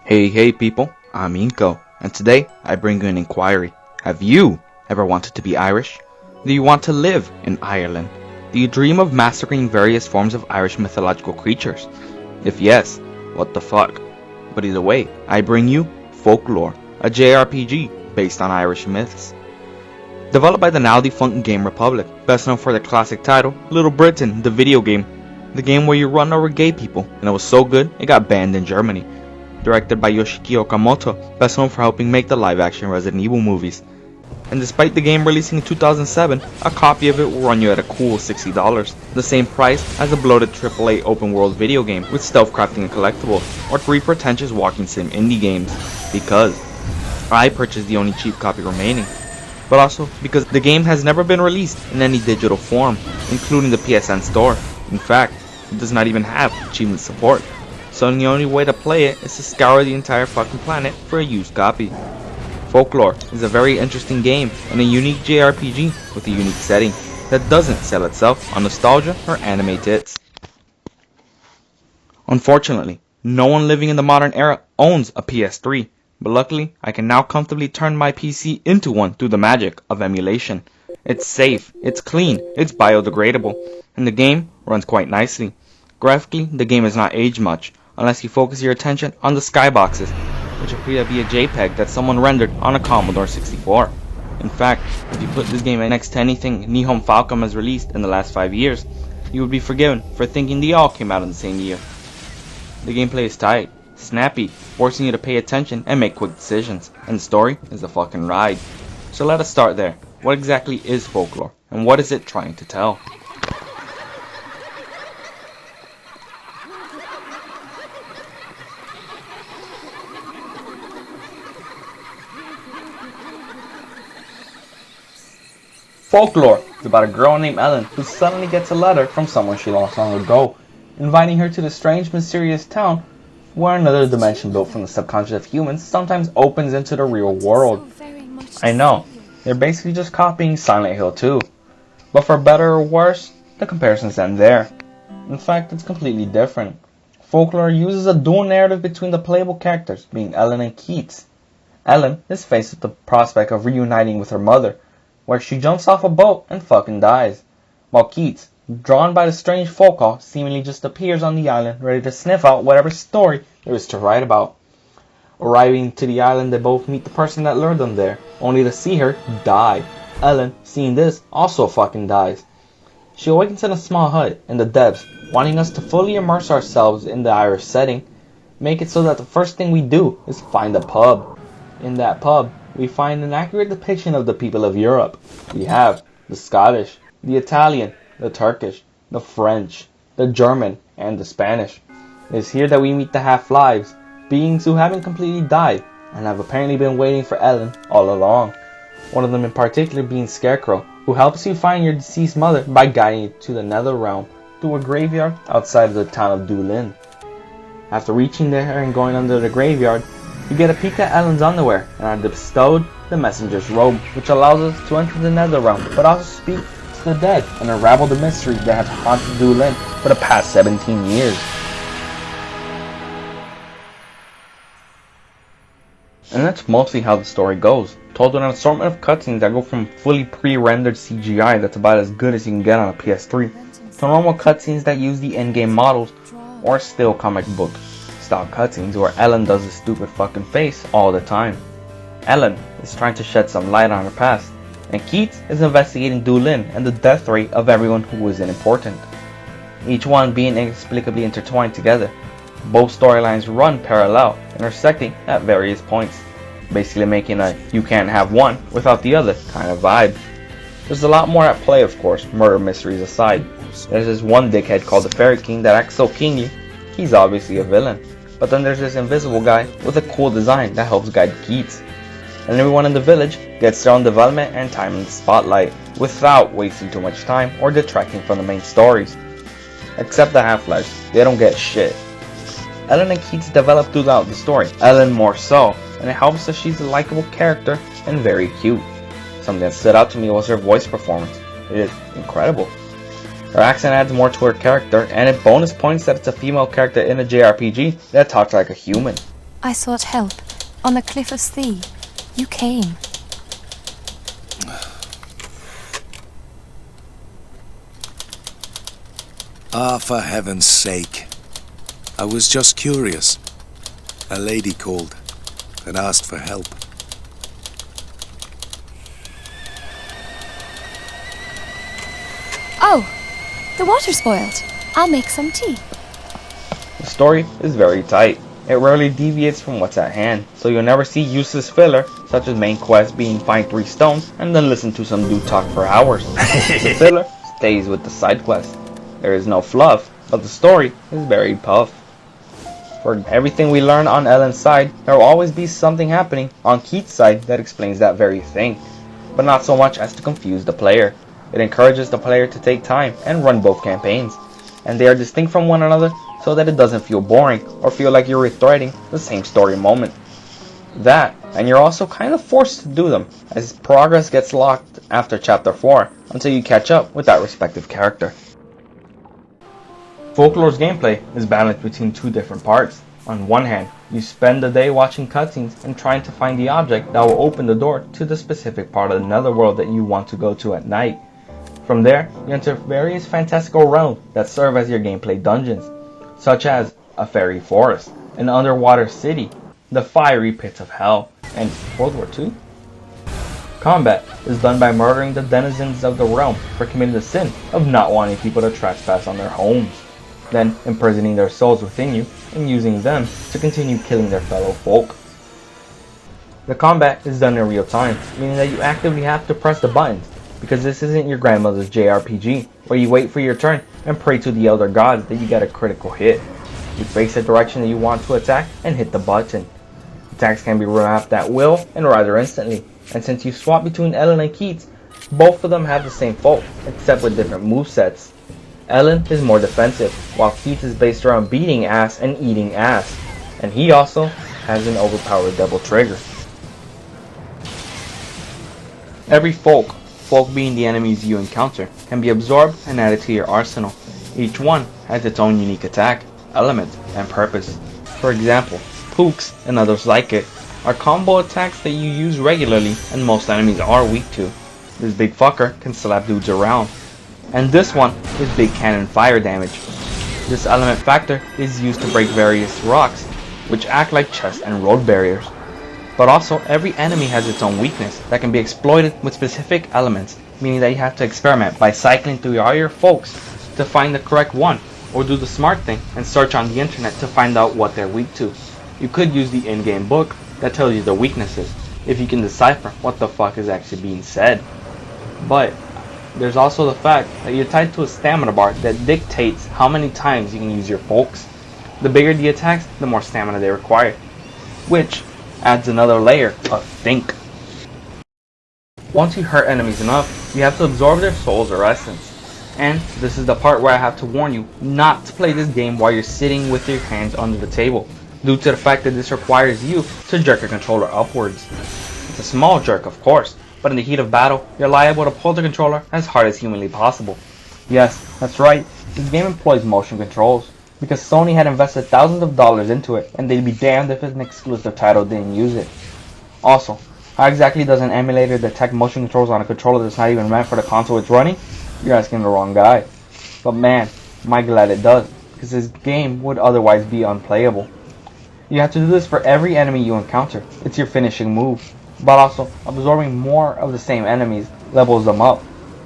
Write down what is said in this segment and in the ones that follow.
Hey people, I'm Inko, and today I bring you an inquiry. Have you ever wanted to be Irish? Do you want to live in Ireland? Do you dream of massacring various forms of Irish mythological creatures? If yes, what the fuck? But either way, I bring you Folklore, a JRPG based on Irish myths. Developed by the now defunct Game Republic, best known for their classic title, Little Britain, the video game. The game where you run over gay people, and it was so good it got banned in Germany. Directed by Yoshiki Okamoto, best known for helping make the live-action Resident Evil movies. And despite the game releasing in 2007, a copy of it will run you at a cool $60, the same price as a bloated AAA open-world video game with stealth crafting and collectibles, or 3 pretentious walking sim indie games, because I purchased the only cheap copy remaining, but also because the game has never been released in any digital form, including the PSN store. In fact, it does not even have achievement support. So the only way to play it is to scour the entire fucking planet for a used copy. Folklore is a very interesting game and a unique JRPG with a unique setting that doesn't sell itself on nostalgia or anime tits. Unfortunately, no one living in the modern era owns a PS3, but luckily I can now comfortably turn my PC into one through the magic of emulation. It's safe, it's clean, it's biodegradable, and the game runs quite nicely. Graphically, the game has not aged much, unless you focus your attention on the skyboxes, which appear to be a JPEG that someone rendered on a Commodore 64. In fact, if you put this game next to anything Nihon Falcom has released in the last 5 years, you would be forgiven for thinking they all came out in the same year. The gameplay is tight, snappy, forcing you to pay attention and make quick decisions, and the story is a fucking ride. So let us start there. What exactly is Folklore, and what is it trying to tell? Folklore is about a girl named Ellen who suddenly gets a letter from someone she lost long ago, inviting her to the strange, mysterious town where another dimension built from the subconscious of humans sometimes opens into the real world. I know, they're basically just copying Silent Hill 2, but for better or worse, the comparisons end there. In fact, it's completely different. Folklore uses a dual narrative between the playable characters, being Ellen and Keats. Ellen is faced with the prospect of reuniting with her mother, where she jumps off a boat and fucking dies, while Keats, drawn by the strange folk call, seemingly just appears on the island ready to sniff out whatever story there is to write about. Arriving to the island, they both meet the person that lured them there, only to see her die. Ellen, seeing this, also fucking dies. She awakens in a small hut in the depths, wanting us to fully immerse ourselves in the Irish setting, make it so that the first thing we do is find a pub. In that pub, we find an accurate depiction of the people of Europe. We have the Scottish, the Italian, the Turkish, the French, the German, and the Spanish. It is here that we meet the half-lives, beings who haven't completely died and have apparently been waiting for Ellen all along. One of them in particular being Scarecrow, who helps you find your deceased mother by guiding you to the nether realm through a graveyard outside of the town of Doolin. After reaching there and going under the graveyard, you get a peek at Ellen's underwear and are bestowed the messenger's robe, which allows us to enter the nether realm, but also speak to the dead and unravel the mystery that has haunted Doolin for the past 17 years. And that's mostly how the story goes, told with an assortment of cutscenes that go from fully pre-rendered CGI that's about as good as you can get on a PS3, to normal cutscenes that use the in-game models, or still comic book style cutscenes where Ellen does a stupid fucking face all the time. Ellen is trying to shed some light on her past, and Keats is investigating Doolin and the death rate of everyone who was important. Each one being inexplicably intertwined together. Both storylines run parallel, intersecting at various points, basically making a you can't have one without the other kind of vibe. There's a lot more at play, of course, murder mysteries aside. There's this one dickhead called the Fairy King that acts so kingly, he's obviously a villain. But then there's this invisible guy with a cool design that helps guide Keats. And everyone in the village gets their own development and time in the spotlight, without wasting too much time or detracting from the main stories. Except the Half-Lives, they don't get shit. Ellen and Keats develop throughout the story, Ellen more so, and it helps that she's a likable character and very cute. Something that stood out to me was her voice performance. It is incredible. Her accent adds more to her character, and it bonus points that it's a female character in a JRPG that talks like a human. I sought help on the cliff of Thee. You came. Ah, for heaven's sake. I was just curious. A lady called and asked for help. Oh, the water's boiled. I'll make some tea. The story is very tight. It rarely deviates from what's at hand, so you'll never see useless filler, such as main quest being find 3 stones and then listen to some dude talk for hours. The filler stays with the side quest. There is no fluff, but the story is very puff. For everything we learn on Ellen's side, there will always be something happening on Keith's side that explains that very thing, but not so much as to confuse the player. It encourages the player to take time and run both campaigns, and they are distinct from one another so that it doesn't feel boring or feel like you're rethreading the same story moment. That, and you're also kind of forced to do them, as progress gets locked after chapter 4 until you catch up with that respective character. Folklore's gameplay is balanced between two different parts. On one hand, you spend the day watching cutscenes and trying to find the object that will open the door to the specific part of the netherworld that you want to go to at night. From there, you enter various fantastical realms that serve as your gameplay dungeons, such as a fairy forest, an underwater city, the fiery pits of hell, and World War II. Combat is done by murdering the denizens of the realm for committing the sin of not wanting people to trespass on their homes, then imprisoning their souls within you and using them to continue killing their fellow folk. The combat is done in real time, meaning that you actively have to press the buttons, because this isn't your grandmother's JRPG, where you wait for your turn and pray to the elder gods that you get a critical hit. You face the direction that you want to attack and hit the button. Attacks can be wrapped at will and rather instantly, and since you swap between Ellen and Keats, both of them have the same folk, except with different movesets. Ellen is more defensive, while Keats is based around beating ass and eating ass, and he also has an overpowered double trigger. Every folk being the enemies you encounter, can be absorbed and added to your arsenal. Each one has its own unique attack, element, and purpose. For example, pooks and others like it are combo attacks that you use regularly and most enemies are weak to. This big fucker can slap dudes around. And this one is big cannon fire damage. This element factor is used to break various rocks, which act like chest and road barriers. But also, every enemy has its own weakness that can be exploited with specific elements, meaning that you have to experiment by cycling through all your folks to find the correct one, or do the smart thing and search on the internet to find out what they're weak to. You could use the in-game book that tells you their weaknesses, if you can decipher what the fuck is actually being said. But there's also the fact that you're tied to a stamina bar that dictates how many times you can use your folks. The bigger the attacks, the more stamina they require, which adds another layer of think. Once you hurt enemies enough, you have to absorb their souls or essence. And this is the part where I have to warn you not to play this game while you're sitting with your hands under the table, due to the fact that this requires you to jerk your controller upwards. It's a small jerk, of course, but in the heat of battle, you're liable to pull the controller as hard as humanly possible. Yes, that's right, this game employs motion controls, because Sony had invested thousands of dollars into it, and they'd be damned if an exclusive title didn't use it. Also, how exactly does an emulator detect motion controls on a controller that's not even meant for the console it's running? You're asking the wrong guy. But man, am I glad it does, because this game would otherwise be unplayable. You have to do this for every enemy you encounter. It's your finishing move. But also, absorbing more of the same enemies levels them up.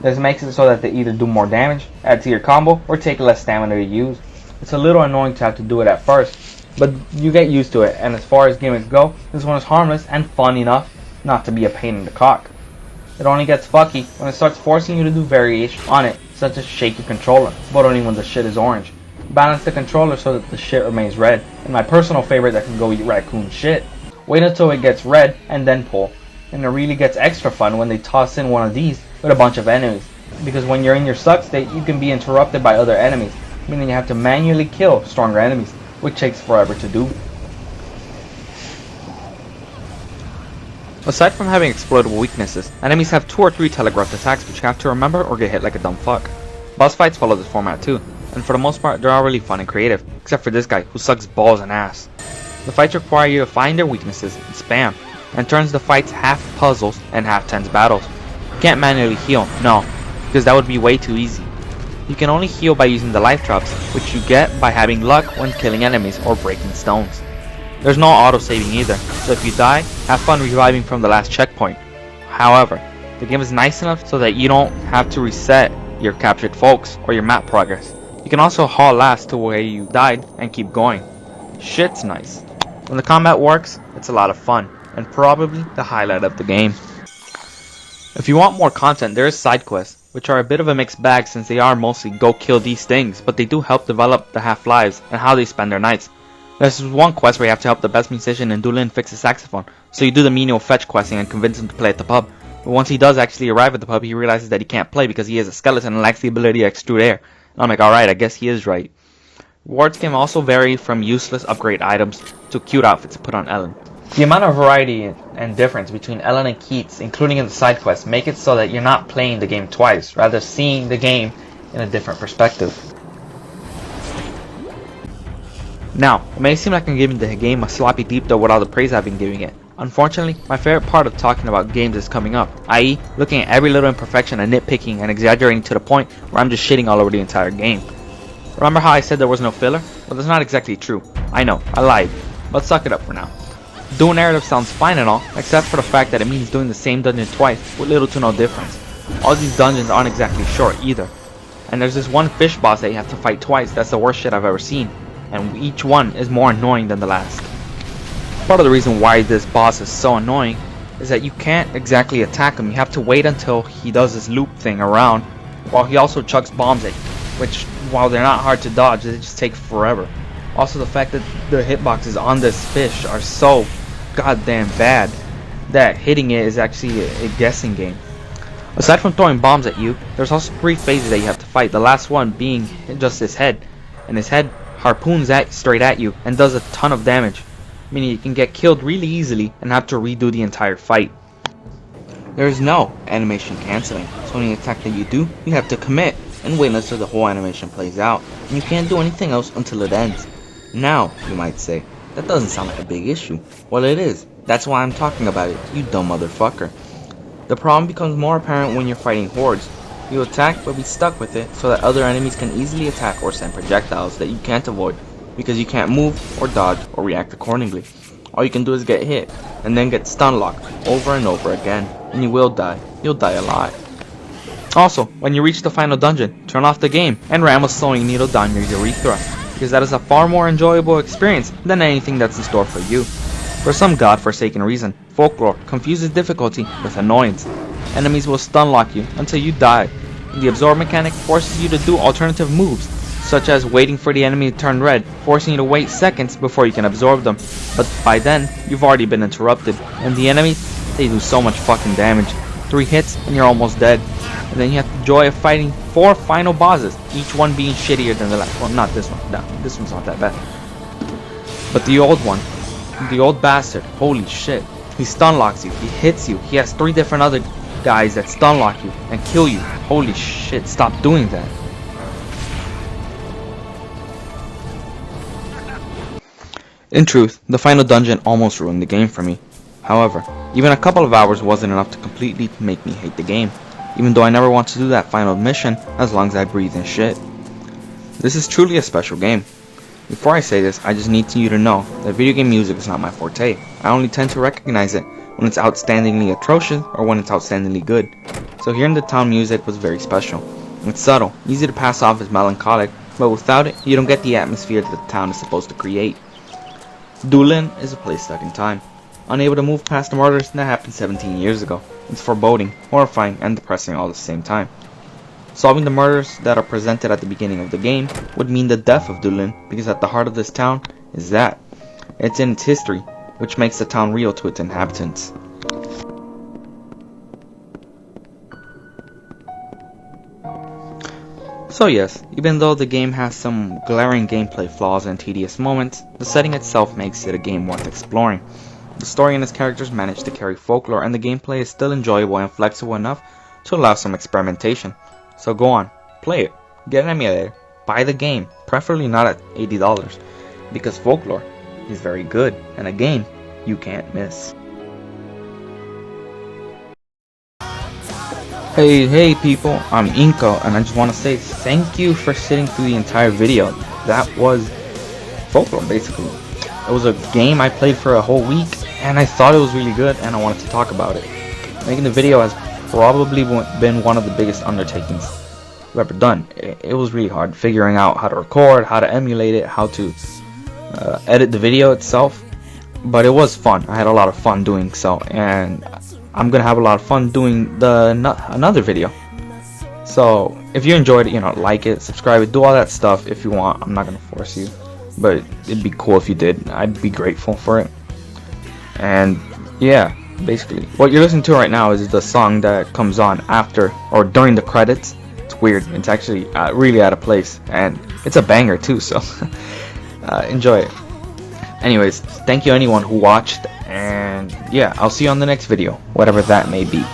This makes it so that they either do more damage, add to your combo, or take less stamina to use. It's a little annoying to have to do it at first, but you get used to it, and as far as gimmicks go, this one is harmless and fun enough not to be a pain in the cock. It only gets fucky when it starts forcing you to do variations on it, such as shake your controller, but only when the shit is orange. Balance the controller so that the shit remains red, and my personal favorite that can go eat raccoon shit. Wait until it gets red and then pull. And it really gets extra fun when they toss in one of these with a bunch of enemies, because when you're in your suck state, you can be interrupted by other enemies, meaning you have to manually kill stronger enemies, which takes forever to do. Aside from having exploitable weaknesses, enemies have 2 or 3 telegraphed attacks which you have to remember or get hit like a dumb fuck. Boss fights follow this format too, and for the most part they're all really fun and creative, except for this guy who sucks balls and ass. The fights require you to find their weaknesses and spam, and turns the fights half puzzles and half tense battles. You can't manually heal, no, because that would be way too easy. You can only heal by using the life drops, which you get by having luck when killing enemies or breaking stones. There's no auto-saving either, so if you die, have fun reviving from the last checkpoint. However, the game is nice enough so that you don't have to reset your captured folks or your map progress. You can also haul ass to where you died and keep going. Shit's nice. When the combat works, it's a lot of fun, and probably the highlight of the game. If you want more content, there is side quests, which are a bit of a mixed bag since they are mostly go kill these things, but they do help develop the half-lives and how they spend their nights. There's one quest where you have to help the best musician in Dulin fix his saxophone, so you do the menial fetch questing and convince him to play at the pub. But once he does actually arrive at the pub, he realizes that he can't play because he is a skeleton and lacks the ability to extrude air. And I'm like, alright, I guess he is right. Rewards can also vary from useless upgrade items to cute outfits to put on Ellen. The amount of variety and difference between Ellen and Keats, including in the side quests, make it so that you're not playing the game twice, rather seeing the game in a different perspective. Now, it may seem like I'm giving the game a sloppy deep dive with all the praise I've been giving it. Unfortunately, my favorite part of talking about games is coming up, i.e. looking at every little imperfection and nitpicking and exaggerating to the point where I'm just shitting all over the entire game. Remember how I said there was no filler? Well, that's not exactly true. I know, I lied, but suck it up for now. Dual narrative sounds fine and all, except for the fact that it means doing the same dungeon twice with little to no difference. All these dungeons aren't exactly short either. And there's this one fish boss that you have to fight twice that's the worst shit I've ever seen. And each one is more annoying than the last. Part of the reason why this boss is so annoying is that you can't exactly attack him. You have to wait until he does this loop thing around, while he also chucks bombs at you, which, while they're not hard to dodge, they just take forever. Also, the fact that the hitboxes on this fish are so goddamn bad that hitting it is actually a guessing game. Aside from throwing bombs at you, there's also 3 phases that you have to fight, the last one being just his head. And his head harpoons straight at you and does a ton of damage, meaning you can get killed really easily and have to redo the entire fight. There is no animation cancelling, so any attack that you do, you have to commit and wait until the whole animation plays out, and you can't do anything else until it ends. Now, you might say, that doesn't sound like a big issue. Well, it is. That's why I'm talking about it, you dumb motherfucker. The problem becomes more apparent when you're fighting hordes. You attack but be stuck with it so that other enemies can easily attack or send projectiles that you can't avoid because you can't move or dodge or react accordingly. All you can do is get hit and then get stun locked over and over again, and you will die. You'll die a lot. Also, when you reach the final dungeon, turn off the game and ram a sewing needle down your urethra, because that is a far more enjoyable experience than anything that's in store for you. For some godforsaken reason, Folklore confuses difficulty with annoyance. Enemies will stun lock you until you die. The absorb mechanic forces you to do alternative moves, such as waiting for the enemy to turn red, forcing you to wait seconds before you can absorb them. But by then, you've already been interrupted, and the enemies, they do so much fucking damage. 3 hits and you're almost dead. And then you have the joy of fighting 4 final bosses, each one being shittier than the last. Well, not this one. No, this one's not that bad. But the old one, the old bastard, holy shit. He stun locks you, he hits you, he has 3 different other guys that stun lock you and kill you. Holy shit, stop doing that. In truth, the final dungeon almost ruined the game for me. However, even a couple of hours wasn't enough to completely make me hate the game, even though I never want to do that final mission as long as I breathe and shit. This is truly a special game. Before I say this, I just need you to know that video game music is not my forte. I only tend to recognize it when it's outstandingly atrocious or when it's outstandingly good. So hearing the town music was very special. It's subtle, easy to pass off as melancholic, but without it, you don't get the atmosphere that the town is supposed to create. Dulin is a place stuck in time, unable to move past the murders that happened 17 years ago. It's foreboding, horrifying, and depressing all at the same time. Solving the murders that are presented at the beginning of the game would mean the death of Dulin, because at the heart of this town is that. It's in its history, which makes the town real to its inhabitants. So yes, even though the game has some glaring gameplay flaws and tedious moments, the setting itself makes it a game worth exploring. The story and its characters manage to carry Folklore, and the gameplay is still enjoyable and flexible enough to allow some experimentation. So go on, play it, get an emulator, buy the game, preferably not at $80, because Folklore is very good and a game you can't miss. Hey people, I'm Inko, and I just want to say thank you for sitting through the entire video. That was Folklore, basically. It was a game I played for a whole week, and I thought it was really good, and I wanted to talk about it. Making the video has probably been one of the biggest undertakings I've ever done. It was really hard figuring out how to record, how to emulate it, how to edit the video itself, but it was fun. I had a lot of fun doing so, and I'm gonna have a lot of fun doing another video. So if you enjoyed it, like it, subscribe it, do all that stuff if you want. I'm not gonna force you, but it'd be cool if you did. I'd be grateful for it. And yeah, basically what you're listening to right now is the song that comes on after or during the credits. It's weird. It's actually really out of place, and it's a banger too, so enjoy it. Anyways, thank you anyone who watched, and yeah, I'll see you on the next video, whatever that may be.